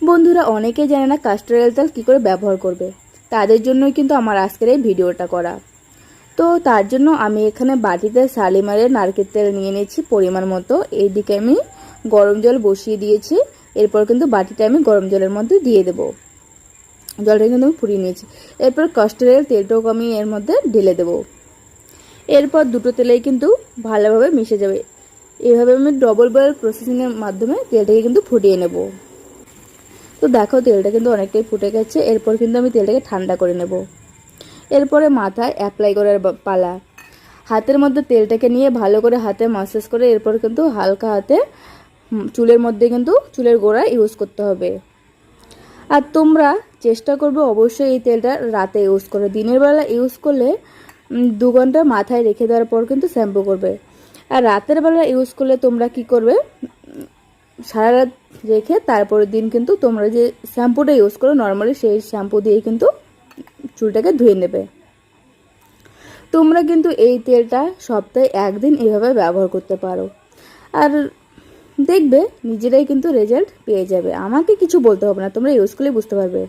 বন্ধুরা অনেকেই জানে না ক্যাস্টর অয়েল তেল কী করে ব্যবহার করবে, তাদের জন্যই কিন্তু আমার আজকের এই ভিডিওটা করা। তো তার জন্য আমি এখানে বাটিতে শালিমারের নারকেল তেল নিয়ে নিয়েছি পরিমাণ মতো। এইদিকে আমি গরম জল বসিয়ে দিয়েছি। এরপর কিন্তু বাটিটা আমি গরম জলের মধ্যে দিয়ে দেব। জলটা কিন্তু আমি ফুটিয়ে নিয়েছি। এরপর ক্যাস্টর অয়েল তেলটাও আমি এর মধ্যে ঢেলে দেব। এরপর দুটো তেলেই কিন্তু ভালোভাবে মিশে যাবে। এইভাবে আমি ডবল বয়েল প্রসেসিংয়ের মাধ্যমে তেলটাকে কিন্তু ফুটিয়ে নেব। তো দেখো তেলটা কিন্তু অনেকটাই ফুটে গেছে। এরপর কিন্তু আমি তেলটাকে ঠান্ডা করে নেব। এরপরে মাথায় অ্যাপ্লাই করার পালা। হাতের মধ্যে তেলটাকে নিয়ে ভালো করে হাতে মাসাজ করে এরপর কিন্তু হালকা হাতে চুলের মধ্যে কিন্তু চুলের গোড়ায় ইউজ করতে হবে। আর তোমরা চেষ্টা করবে অবশ্যই এই তেলটা রাতে ইউজ করে। দিনের বেলা ইউজ করলে 2 ঘন্টা মাথায় রেখে দেওয়ার পর কিন্তু শ্যাম্পু করবে। আর রাতের বেলা ইউজ করলে তোমরা কি করবে, সারা রাত রেখে তারপরের দিন কিন্তু তোমরা যে শ্যাম্পুটা ইউজ করো নর্মালি সেই শ্যাম্পু দিয়ে কিন্তু চুলটাকে ধুয়ে নেবে। তোমরা কিন্তু এই তেলটা সপ্তাহে 1 দিন এভাবে ব্যবহার করতে পারো। আর দেখবে নিজেরাই কিন্তু রেজাল্ট পেয়ে যাবে। আমাকে কিছু বলতে হবে না, তোমরা ইউজ করলে বুঝতে পারবে।